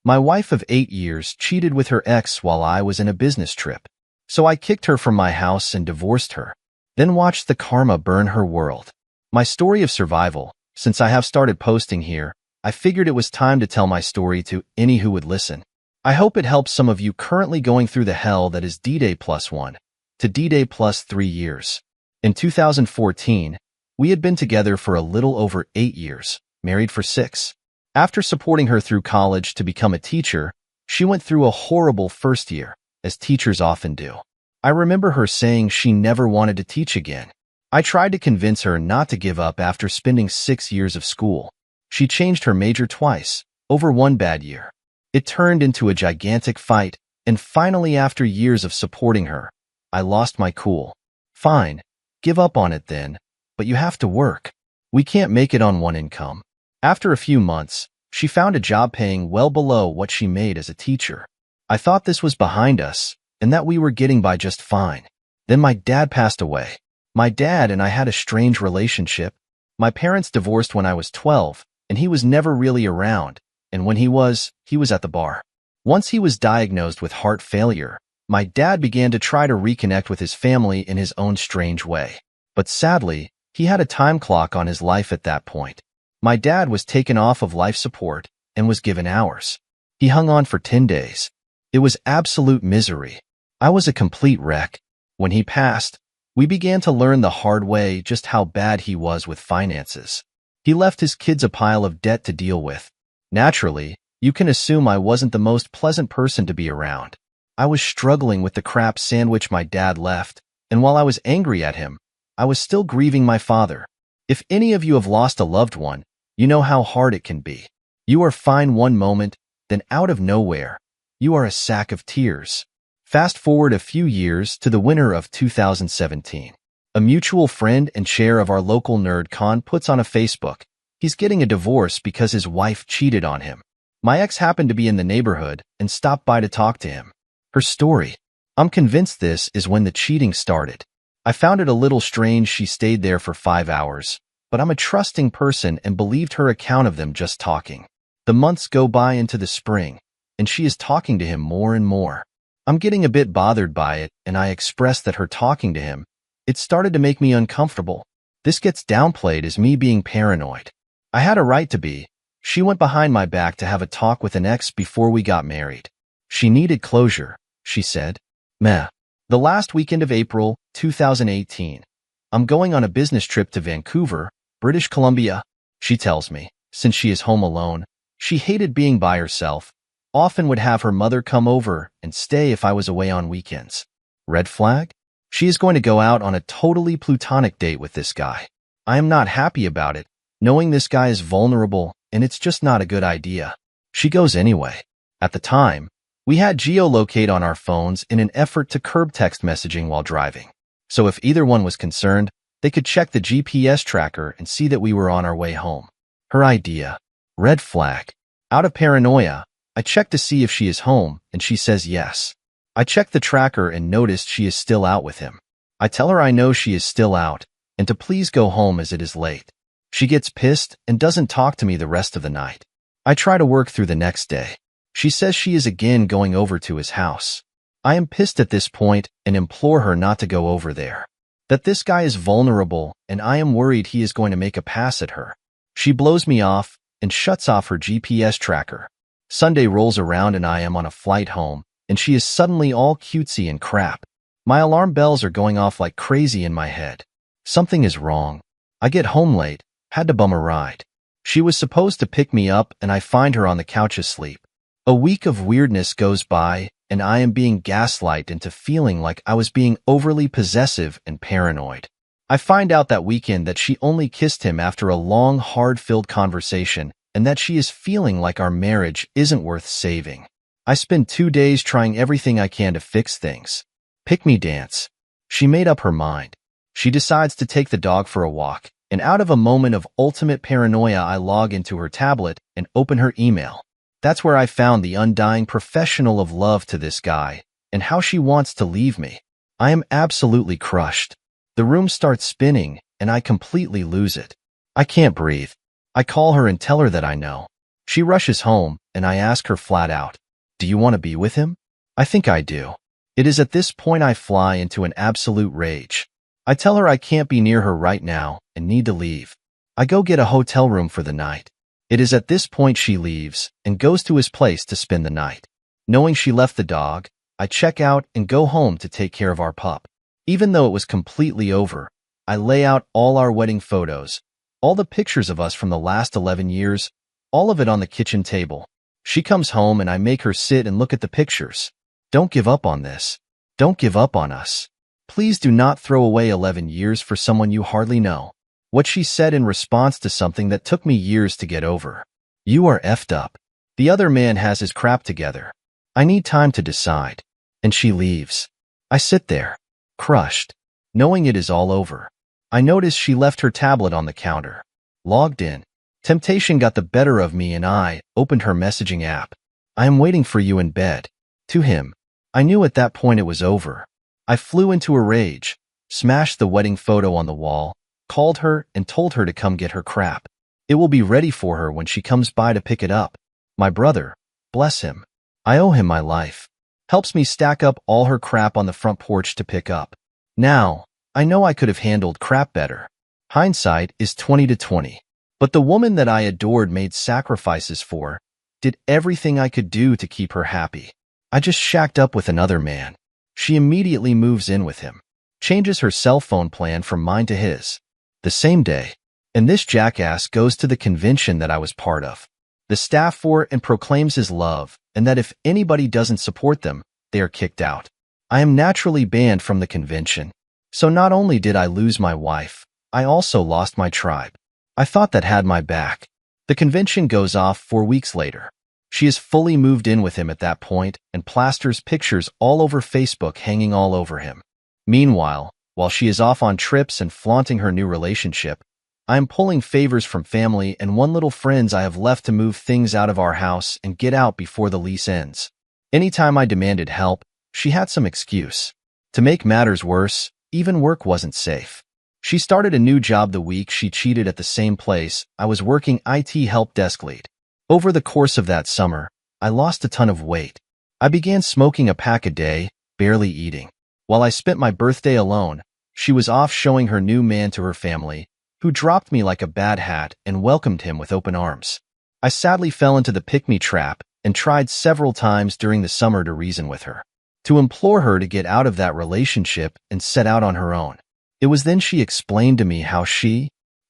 My wife of 8 years cheated with her ex while I was in a business trip. So I kicked her from my house and divorced her, then watched the karma burn her world. My story of survival. Since I have started posting here, I figured it was time to tell my story to any who would listen. I hope it helps some of you currently going through the hell that is D-Day +1 to D-Day +3 years. In 2014, we had been together for a little over 8 years, married for 6. After supporting her through college to become a teacher, she went through a horrible first year, as teachers often do. I remember her saying she never wanted to teach again. I tried to convince her not to give up after spending 6 years of school. She changed her major twice, over one bad year. It turned into a gigantic fight, and finally after years of supporting her, I lost my cool. Fine, give up on it then, but you have to work. We can't make it on one income. After a few months, she found a job paying well below what she made as a teacher. I thought this was behind us, and that we were getting by just fine. Then my dad passed away. My dad and I had a strange relationship. My parents divorced when I was 12, and he was never really around, and when he was at the bar. Once he was diagnosed with heart failure, my dad began to try to reconnect with his family in his own strange way. But sadly, he had a time clock on his life at that point. My dad was taken off of life support and was given hours. He hung on for 10 days. It was absolute misery. I was a complete wreck. When he passed, we began to learn the hard way just how bad he was with finances. He left his kids a pile of debt to deal with. Naturally, you can assume I wasn't the most pleasant person to be around. I was struggling with the crap sandwich my dad left, and while I was angry at him, I was still grieving my father. If any of you have lost a loved one, you know how hard it can be. You are fine one moment, then out of nowhere, you are a sack of tears. Fast forward a few years to the winter of 2017. A mutual friend and chair of our local NerdCon puts on a Facebook. He's getting a divorce because his wife cheated on him. My ex happened to be in the neighborhood and stopped by to talk to him. Her story. I'm convinced this is when the cheating started. I found it a little strange she stayed there for 5 hours, but I'm a trusting person and believed her account of them just talking. The months go by into the spring, and she is talking to him more and more. I'm getting a bit bothered by it, and I expressed that her talking to him, it started to make me uncomfortable. This gets downplayed as me being paranoid. I had a right to be. She went behind my back to have a talk with an ex before we got married. She needed closure, she said. Meh. The last weekend of April, 2018. I'm going on a business trip to Vancouver, British Columbia, she tells me. Since she is home alone, she hated being by herself, often would have her mother come over and stay if I was away on weekends. Red flag? She is going to go out on a totally platonic date with this guy. I am not happy about it, knowing this guy is vulnerable, and it's just not a good idea. She goes anyway. At the time, we had geolocate on our phones in an effort to curb text messaging while driving. So if either one was concerned, they could check the GPS tracker and see that we were on our way home. Her idea. Red flag. Out of paranoia, I checked to see if she is home, and she says yes. I checked the tracker and noticed she is still out with him. I tell her I know she is still out, and to please go home as it is late. She gets pissed and doesn't talk to me the rest of the night. I try to work through the next day. She says she is again going over to his house. I am pissed at this point and implore her not to go over there. That this guy is vulnerable, and I am worried he is going to make a pass at her. She blows me off and shuts off her GPS tracker. Sunday rolls around and I am on a flight home, and she is suddenly all cutesy and crap. My alarm bells are going off like crazy in my head. Something is wrong. I get home late, had to bum a ride. She was supposed to pick me up, and I find her on the couch asleep. A week of weirdness goes by, and I am being gaslighted into feeling like I was being overly possessive and paranoid. I find out that weekend that she only kissed him after a long, hard-filled conversation, and that she is feeling like our marriage isn't worth saving. I spend 2 days trying everything I can to fix things. Pick me dance. She made up her mind. She decides to take the dog for a walk, and out of a moment of ultimate paranoia, I log into her tablet and open her email. That's where I found the undying professional of love to this guy, and how she wants to leave me. I am absolutely crushed. The room starts spinning, and I completely lose it. I can't breathe. I call her and tell her that I know. She rushes home, and I ask her flat out, "Do you want to be with him?" I think I do. It is at this point I fly into an absolute rage. I tell her I can't be near her right now and need to leave. I go get a hotel room for the night. It is at this point she leaves and goes to his place to spend the night. Knowing she left the dog, I check out and go home to take care of our pup. Even though it was completely over, I lay out all our wedding photos, all the pictures of us from the last 11 years, all of it on the kitchen table. She comes home and I make her sit and look at the pictures. Don't give up on this. Don't give up on us. Please do not throw away 11 years for someone you hardly know. What she said in response to something that took me years to get over. You are effed up. The other man has his crap together. I need time to decide. And she leaves. I sit there, crushed, knowing it is all over. I notice she left her tablet on the counter. Logged in. Temptation got the better of me and I opened her messaging app. I am waiting for you in bed. To him. I knew at that point it was over. I flew into a rage, smashed the wedding photo on the wall, called her and told her to come get her crap. It will be ready for her when she comes by to pick it up. My brother, bless him. I owe him my life. Helps me stack up all her crap on the front porch to pick up. Now, I know I could have handled crap better. Hindsight is 20/20. But the woman that I adored made sacrifices for, did everything I could do to keep her happy. I just shacked up with another man. She immediately moves in with him. Changes her cell phone plan from mine to his. The same day. And this jackass goes to the convention that I was part of. The staff for it and proclaims his love, and that if anybody doesn't support them, they are kicked out. I am naturally banned from the convention. So not only did I lose my wife, I also lost my tribe. I thought that had my back. The convention goes off 4 weeks later. She is fully moved in with him at that point and plasters pictures all over Facebook hanging all over him. Meanwhile, while she is off on trips and flaunting her new relationship, I am pulling favors from family and one little friends I have left to move things out of our house and get out before the lease ends. Anytime I demanded help, she had some excuse. To make matters worse, even work wasn't safe. She started a new job the week she cheated at the same place I was working IT help desk lead. Over the course of that summer, I lost a ton of weight. I began smoking a pack a day, barely eating. While I spent my birthday alone, she was off showing her new man to her family, who dropped me like a bad hat and welcomed him with open arms. I sadly fell into the pick-me trap and tried several times during the summer to reason with her, to implore her to get out of that relationship and set out on her own. It was then she explained to me how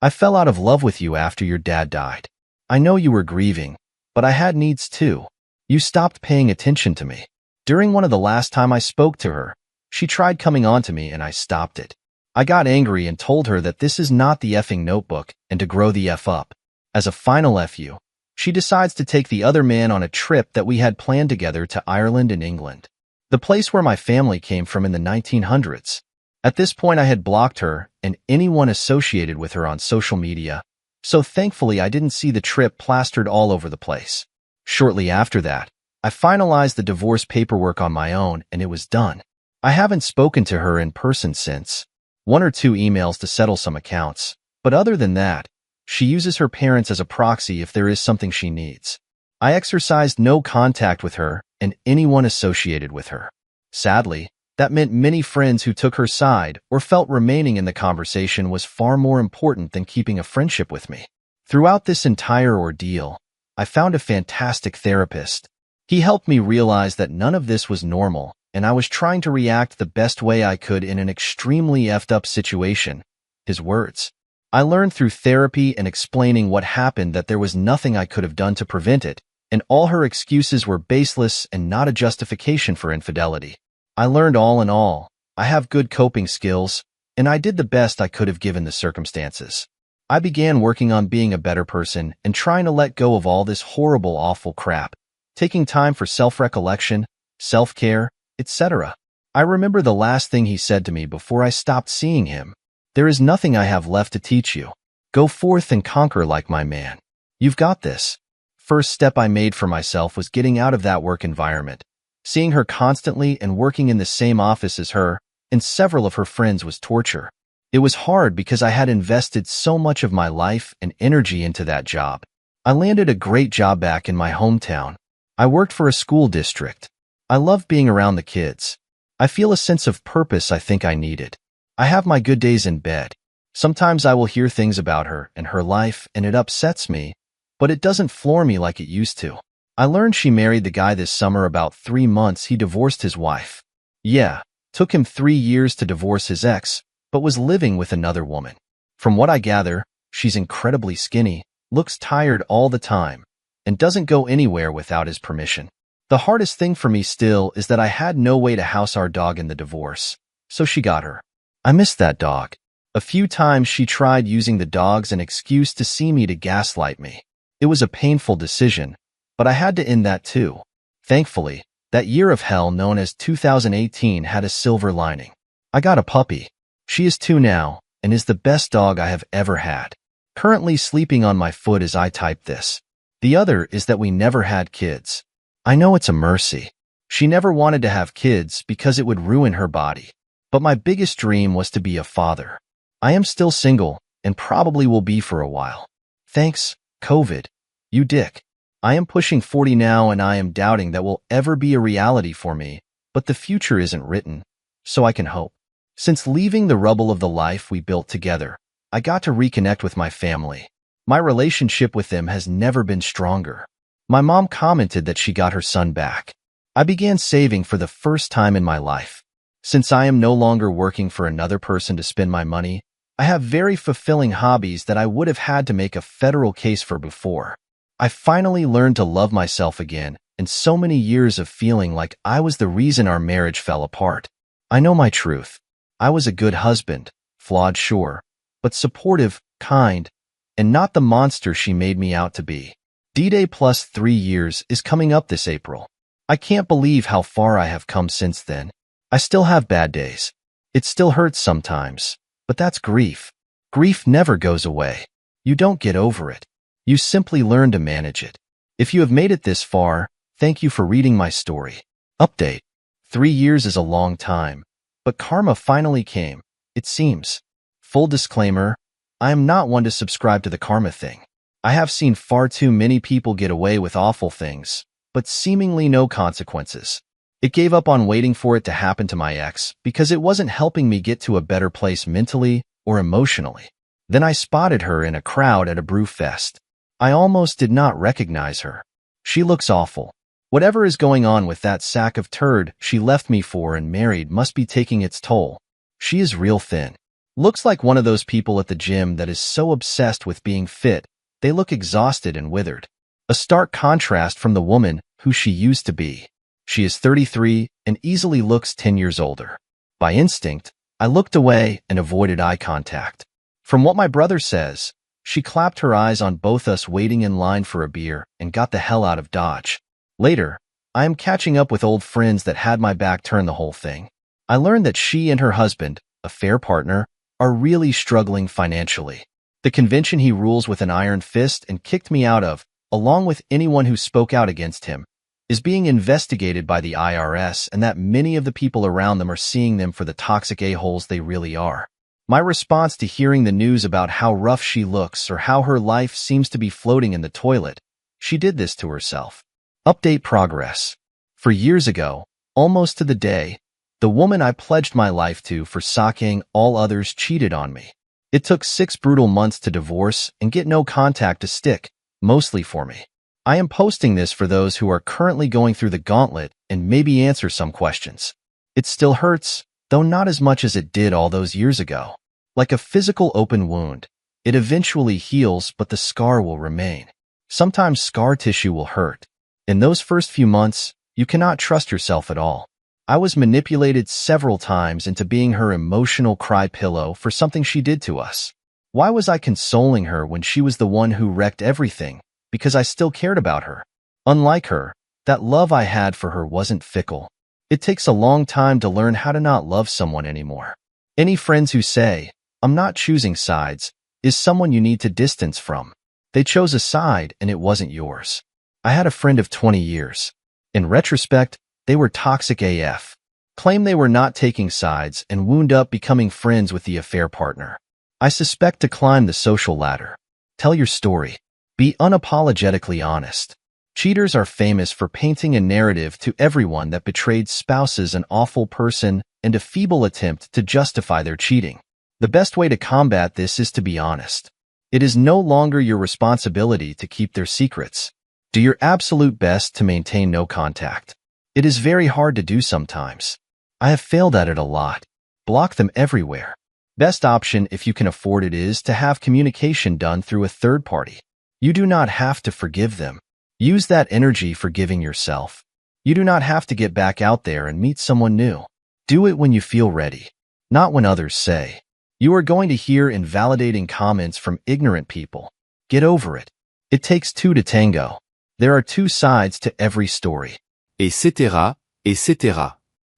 I fell out of love with you after your dad died. I know you were grieving, but I had needs too. You stopped paying attention to me. During one of the last time I spoke to her, she tried coming on to me and I stopped it. I got angry and told her that this is not the effing Notebook and to grow the F up. As a final FU, she decides to take the other man on a trip that we had planned together to Ireland and England, the place where my family came from in the 1900s. At this point I had blocked her and anyone associated with her on social media, so thankfully I didn't see the trip plastered all over the place. Shortly after that, I finalized the divorce paperwork on my own and it was done. I haven't spoken to her in person since. 1 or 2 emails to settle some accounts, but other than that, she uses her parents as a proxy if there is something she needs. I exercised no contact with her and anyone associated with her. Sadly, that meant many friends who took her side or felt remaining in the conversation was far more important than keeping a friendship with me. Throughout this entire ordeal, I found a fantastic therapist. He helped me realize that none of this was normal, and I was trying to react the best way I could in an extremely effed up situation. His words. I learned through therapy and explaining what happened that there was nothing I could have done to prevent it, and all her excuses were baseless and not a justification for infidelity. I learned all in all, I have good coping skills, and I did the best I could have given the circumstances. I began working on being a better person and trying to let go of all this horrible, awful crap, taking time for self-recollection, self-care, etc. I remember the last thing he said to me before I stopped seeing him. There is nothing I have left to teach you. Go forth and conquer like my man. You've got this. First step I made for myself was getting out of that work environment. Seeing her constantly and working in the same office as her and several of her friends was torture. It was hard because I had invested so much of my life and energy into that job. I landed a great job back in my hometown. I worked for a school district. I love being around the kids. I feel a sense of purpose I think I needed. I have my good days in bed. Sometimes I will hear things about her and her life and it upsets me, but it doesn't floor me like it used to. I learned she married the guy this summer. About 3 months he divorced his wife. Yeah, took him 3 years to divorce his ex, but was living with another woman. From what I gather, she's incredibly skinny, looks tired all the time, and doesn't go anywhere without his permission. The hardest thing for me still is that I had no way to house our dog in the divorce, so she got her. I miss that dog. A few times she tried using the dog as an excuse to see me to gaslight me. It was a painful decision, but I had to end that too. Thankfully, that year of hell known as 2018 had a silver lining. I got a puppy. She is 2 now, and is the best dog I have ever had. Currently sleeping on my foot as I type this. The other is that we never had kids. I know it's a mercy. She never wanted to have kids because it would ruin her body. But my biggest dream was to be a father. I am still single, and probably will be for a while. Thanks, COVID. You dick. I am pushing 40 now and I am doubting that will ever be a reality for me, but the future isn't written, so I can hope. Since leaving the rubble of the life we built together, I got to reconnect with my family. My relationship with them has never been stronger. My mom commented that she got her son back. I began saving for the first time in my life. Since I am no longer working for another person to spend my money, I have very fulfilling hobbies that I would have had to make a federal case for before. I finally learned to love myself again, and so many years of feeling like I was the reason our marriage fell apart. I know my truth. I was a good husband, flawed sure, but supportive, kind, and not the monster she made me out to be. D-Day plus 3 years is coming up this April. I can't believe how far I have come since then. I still have bad days. It still hurts sometimes, but that's grief. Grief never goes away. You don't get over it. You simply learn to manage it. If you have made it this far, thank you for reading my story. Update. 3 years is a long time, but karma finally came, it seems. Full disclaimer, I am not one to subscribe to the karma thing. I have seen far too many people get away with awful things, but seemingly no consequences. It gave up on waiting for it to happen to my ex because it wasn't helping me get to a better place mentally or emotionally. Then I spotted her in a crowd at a brew fest. I almost did not recognize her. She looks awful. Whatever is going on with that sack of turd she left me for and married must be taking its toll. She is real thin. Looks like one of those people at the gym that is so obsessed with being fit, they look exhausted and withered. A stark contrast from the woman who she used to be. She is 33 and easily looks 10 years older. By instinct, I looked away and avoided eye contact. From what my brother says, she clapped her eyes on both us waiting in line for a beer and got the hell out of Dodge. Later, I am catching up with old friends that had my back turned the whole thing. I learned that she and her husband, a fair partner, are really struggling financially. The convention he rules with an iron fist and kicked me out of, along with anyone who spoke out against him, is being investigated by the IRS, and that many of the people around them are seeing them for the toxic a-holes they really are. My response to hearing the news about how rough she looks or how her life seems to be floating in the toilet, she did this to herself. Update progress. For years ago, almost to the day, the woman I pledged my life to for saking all others cheated on me. It took 6 brutal months to divorce and get no contact to stick, mostly for me. I am posting this for those who are currently going through the gauntlet and maybe answer some questions. It still hurts, though not as much as it did all those years ago. Like a physical open wound, it eventually heals, but the scar will remain. Sometimes scar tissue will hurt. In those first few months, you cannot trust yourself at all. I was manipulated several times into being her emotional cry pillow for something she did to us. Why was I consoling her when she was the one who wrecked everything? Because I still cared about her. Unlike her, that love I had for her wasn't fickle. It takes a long time to learn how to not love someone anymore. Any friends who say, "I'm not choosing sides," is someone you need to distance from. They chose a side and it wasn't yours. I had a friend of 20 years. In retrospect, they were toxic AF. Claim they were not taking sides and wound up becoming friends with the affair partner. I suspect to climb the social ladder. Tell your story. Be unapologetically honest. Cheaters are famous for painting a narrative to everyone that betrayed spouses an awful person and a feeble attempt to justify their cheating. The best way to combat this is to be honest. It is no longer your responsibility to keep their secrets. Do your absolute best to maintain no contact. It is very hard to do sometimes. I have failed at it a lot. Block them everywhere. Best option if you can afford it is to have communication done through a third party. You do not have to forgive them. Use that energy forgiving yourself. You do not have to get back out there and meet someone new. Do it when you feel ready, not when others say. You are going to hear invalidating comments from ignorant people. Get over it. It takes two to tango. There are two sides to every story. Etc., etc.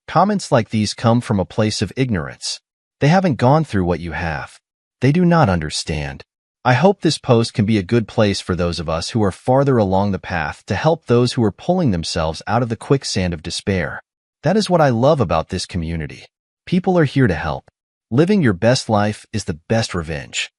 Comments like these come from a place of ignorance. They haven't gone through what you have. They do not understand. I hope this post can be a good place for those of us who are farther along the path to help those who are pulling themselves out of the quicksand of despair. That is what I love about this community. People are here to help. Living your best life is the best revenge.